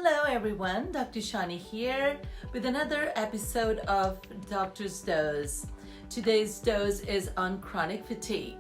Hello everyone, Dr. Shonye here with another episode of Doctor's Dose. Today's dose is on chronic fatigue.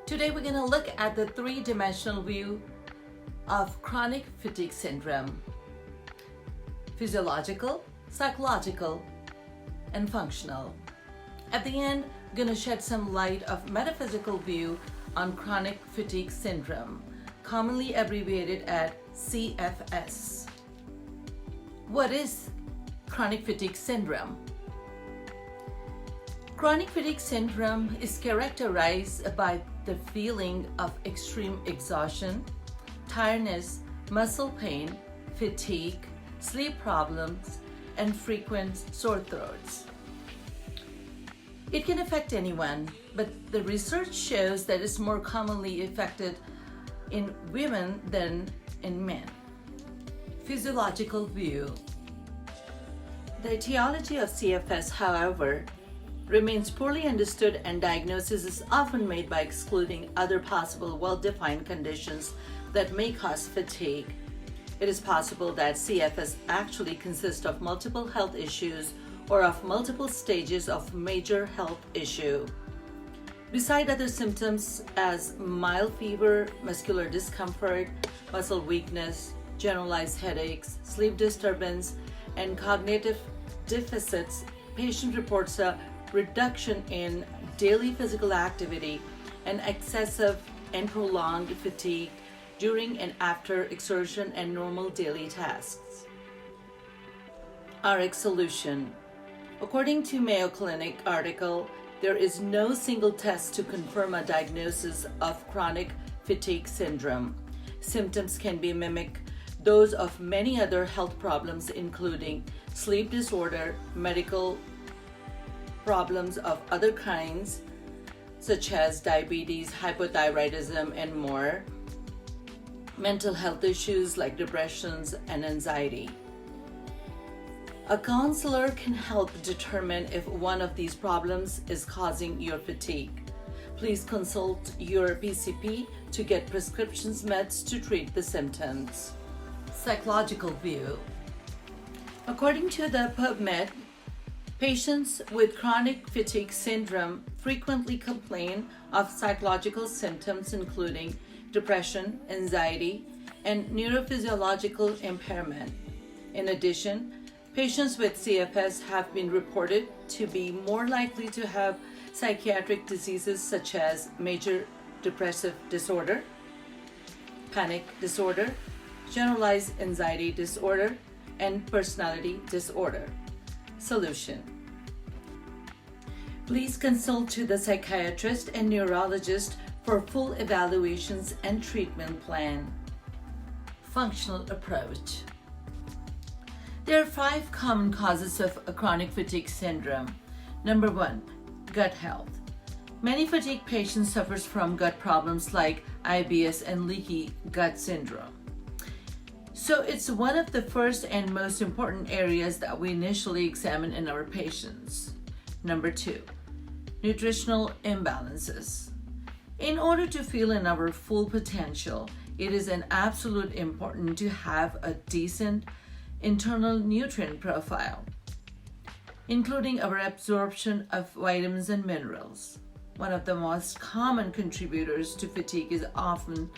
Today we're going to look at the three-dimensional view of chronic fatigue syndrome: physiological, psychological, and functional. At the end, we're going to shed some light of metaphysical view on chronic fatigue syndrome, commonly abbreviated as CFS. What is chronic fatigue syndrome? Chronic fatigue syndrome is characterized by the feeling of extreme exhaustion, tiredness, muscle pain, fatigue, sleep problems, and frequent sore throats. It can affect anyone, but the research shows that it's more commonly affected in women than in men. Physiological view. The etiology of CFS, however, remains poorly understood, and diagnosis is often made by excluding other possible well-defined conditions that may cause fatigue. It is possible that CFS actually consists of multiple health issues or of multiple stages of major health issue. Beside other symptoms as mild fever, muscular discomfort, muscle weakness, generalized headaches, sleep disturbance, and cognitive deficits, patient reports a reduction in daily physical activity and excessive and prolonged fatigue during and after exertion and normal daily tasks. RX solution. According to Mayo Clinic article, there is no single test to confirm a diagnosis of chronic fatigue syndrome. Symptoms can be mimic those of many other health problems, including sleep disorder, medical problems of other kinds, such as diabetes, hypothyroidism, and more, mental health issues like depressions and anxiety. A counselor can help determine if one of these problems is causing your fatigue. Please consult your PCP to get prescriptions meds to treat the symptoms. Psychological view. According to the PubMed, patients with chronic fatigue syndrome frequently complain of psychological symptoms including depression, anxiety, and neurophysiological impairment. In addition, patients with CFS have been reported to be more likely to have psychiatric diseases such as major depressive disorder, panic disorder, generalized anxiety disorder, and personality disorder. Solution. Please consult to the psychiatrist and neurologist for full evaluations and treatment plan. Functional approach. There are 5 common causes of a chronic fatigue syndrome. Number 1, gut health. Many fatigue patients suffer from gut problems like IBS and leaky gut syndrome. So it's one of the first and most important areas that we initially examine in our patients. Number 2, nutritional imbalances. In order to feel in our full potential, it is an absolute important to have a decent internal nutrient profile, including our absorption of vitamins and minerals. One of the most common contributors to fatigue is often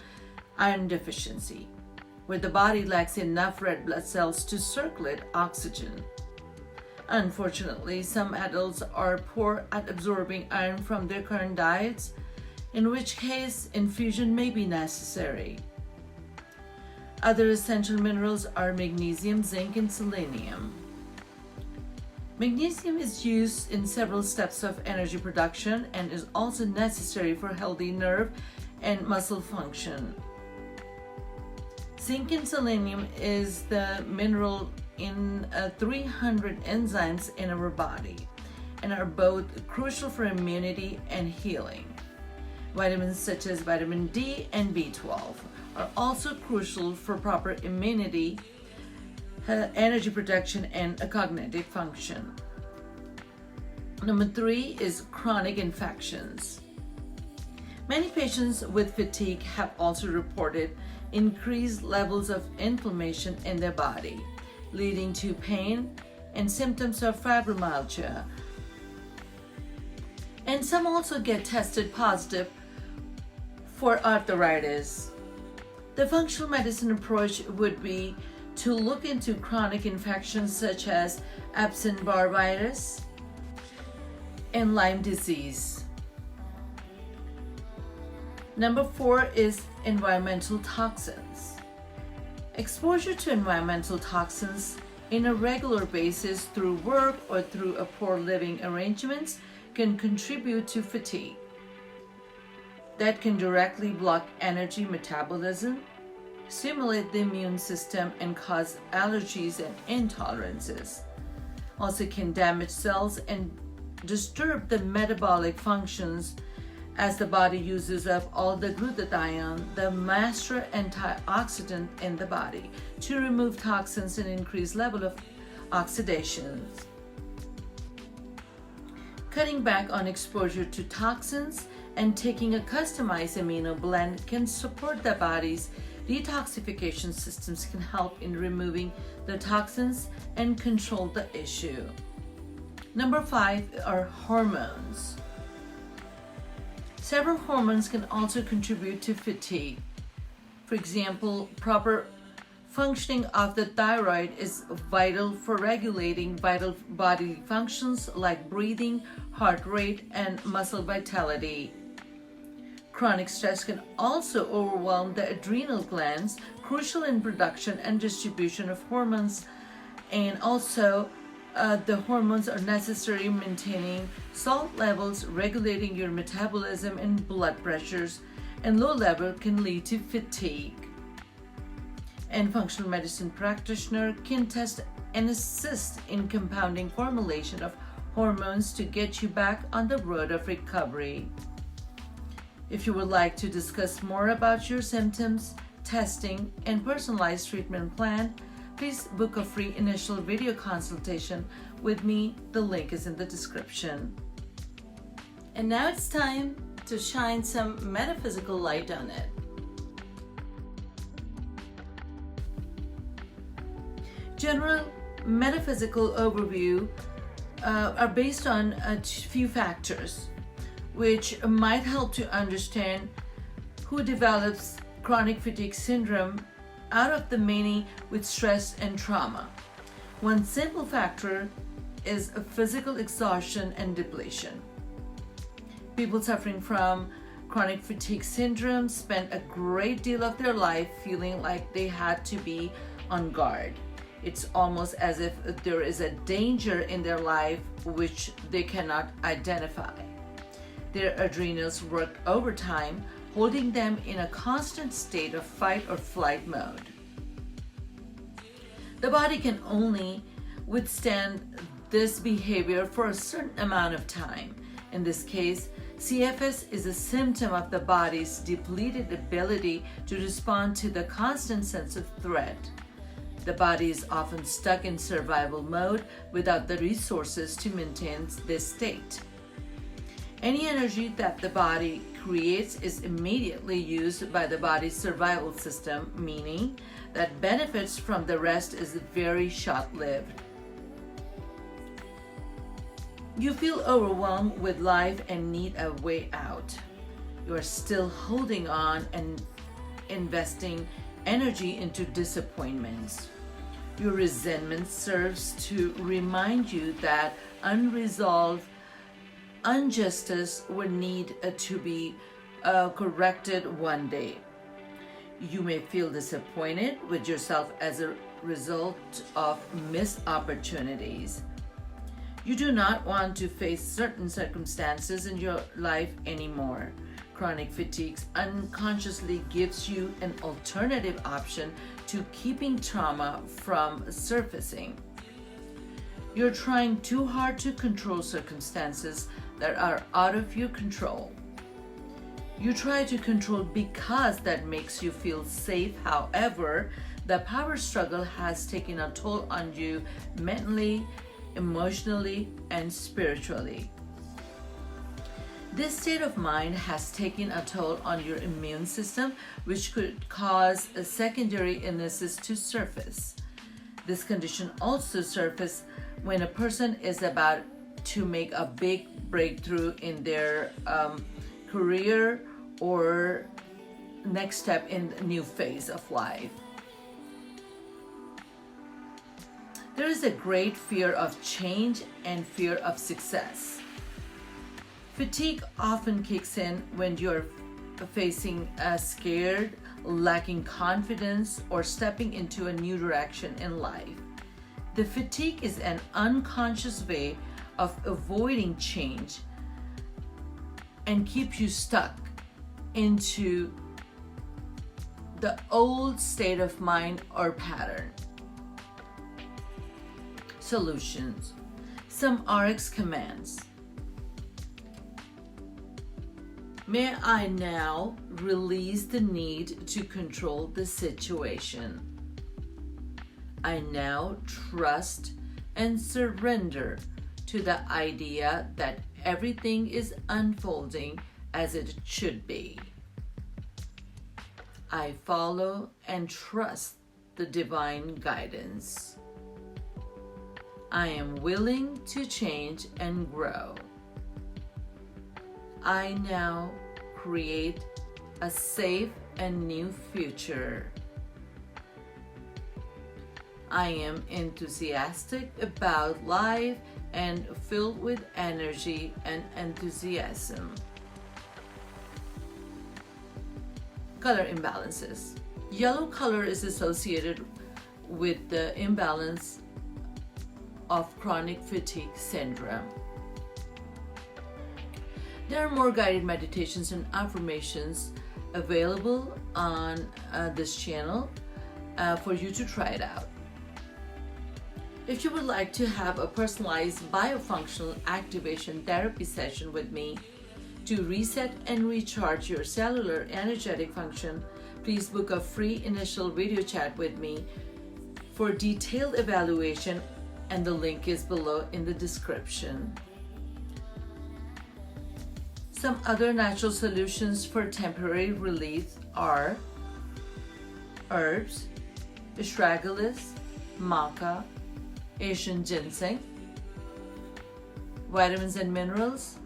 iron deficiency, where the body lacks enough red blood cells to circulate oxygen. Unfortunately, some adults are poor at absorbing iron from their current diets, in which case infusion may be necessary. Other essential minerals are magnesium, zinc, and selenium. Magnesium is used in several steps of energy production and is also necessary for healthy nerve and muscle function. Zinc and selenium is the mineral in 300 enzymes in our body and are both crucial for immunity and healing. Vitamins such as vitamin D and B12 are also crucial for proper immunity, energy production, and cognitive function. Number 3 is chronic infections. Many patients with fatigue have also reported increased levels of inflammation in their body, leading to pain and symptoms of fibromyalgia. And some also get tested positive for arthritis. The functional medicine approach would be to look into chronic infections such as Epstein-Barr virus and Lyme disease. Number 4 is environmental toxins. Exposure to environmental toxins in a regular basis through work or through a poor living arrangements can contribute to fatigue. That can directly block energy metabolism, stimulate the immune system, and cause allergies and intolerances. Also can damage cells and disturb the metabolic functions as the body uses up all the glutathione, the master antioxidant in the body, to remove toxins and increase level of oxidation. Cutting back on exposure to toxins and taking a customized amino blend can support the body's detoxification systems, can help in removing the toxins and control the issue. Number 5 are hormones. Several hormones can also contribute to fatigue. For example, proper functioning of the thyroid is vital for regulating vital body functions like breathing, heart rate, and muscle vitality. Chronic stress can also overwhelm the adrenal glands, crucial in production and distribution of hormones, and also the hormones are necessary in maintaining salt levels, regulating your metabolism and blood pressures, and low level can lead to fatigue. And functional medicine practitioner can test and assist in compounding formulation of hormones to get you back on the road of recovery. If you would like to discuss more about your symptoms, testing, and personalized treatment plan, please book a free initial video consultation with me. The link is in the description. And now it's time to shine some metaphysical light on it. General metaphysical overview are based on a few factors which might help to understand who develops chronic fatigue syndrome out of the many with stress and trauma. One simple factor is physical exhaustion and depletion. People suffering from chronic fatigue syndrome spend a great deal of their life feeling like they had to be on guard. It's almost as if there is a danger in their life which they cannot identify. Their adrenals work overtime, holding them in a constant state of fight or flight mode. The body can only withstand this behavior for a certain amount of time. In this case, CFS is a symptom of the body's depleted ability to respond to the constant sense of threat. The body is often stuck in survival mode without the resources to maintain this state. Any energy that the body creates is immediately used by the body's survival system, meaning that benefits from the rest is very short-lived. You feel overwhelmed with life and need a way out. You are still holding on and investing energy into disappointments. Your resentment serves to remind you that unresolved injustice will need to be corrected one day. You may feel disappointed with yourself as a result of missed opportunities. You do not want to face certain circumstances in your life anymore. Chronic fatigue unconsciously gives you an alternative option to keeping trauma from surfacing. You're trying too hard to control circumstances that are out of your control. You try to control because that makes you feel safe. However, the power struggle has taken a toll on you mentally, emotionally, and spiritually. This state of mind has taken a toll on your immune system, which could cause a secondary illnesses to surface. This condition also surfaces when a person is about to make a big breakthrough in their career or next step in a new phase of life. There is a great fear of change and fear of success. Fatigue often kicks in when you're facing scared, lacking confidence, or stepping into a new direction in life. The fatigue is an unconscious way of avoiding change and keep you stuck into the old state of mind or pattern. Solutions. Some RX commands. May I now release the need to control the situation. I now trust and surrender to the idea that everything is unfolding as it should be. I follow and trust the divine guidance. I am willing to change and grow. I now create a safe and new future. I am enthusiastic about life and filled with energy and enthusiasm. Color imbalances. Yellow color is associated with the imbalance of chronic fatigue syndrome. There are more guided meditations and affirmations available on this channel for you to try it out. If you would like to have a personalized biofunctional activation therapy session with me to reset and recharge your cellular energetic function, please book a free initial video chat with me for detailed evaluation, and the link is below in the description. Some other natural solutions for temporary relief are herbs, astragalus, maca, Asian ginseng, vitamins and minerals,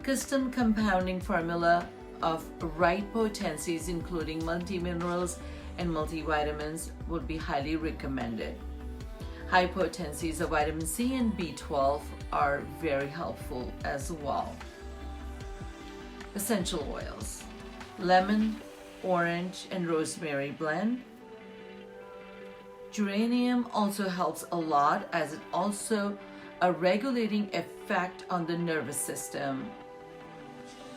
custom compounding formula of right potencies including multi-minerals and multivitamins would be highly recommended. High potencies of vitamin C and B12 are very helpful as well. Essential oils: lemon, orange, and rosemary blend. Geranium also helps a lot as it also a regulating effect on the nervous system.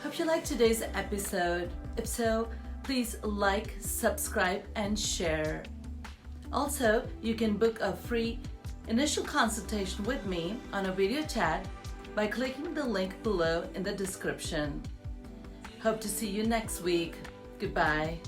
Hope you liked today's episode. If so, please like, subscribe, and share. Also, you can book a free initial consultation with me on a video chat by clicking the link below in the description. Hope to see you next week. Goodbye.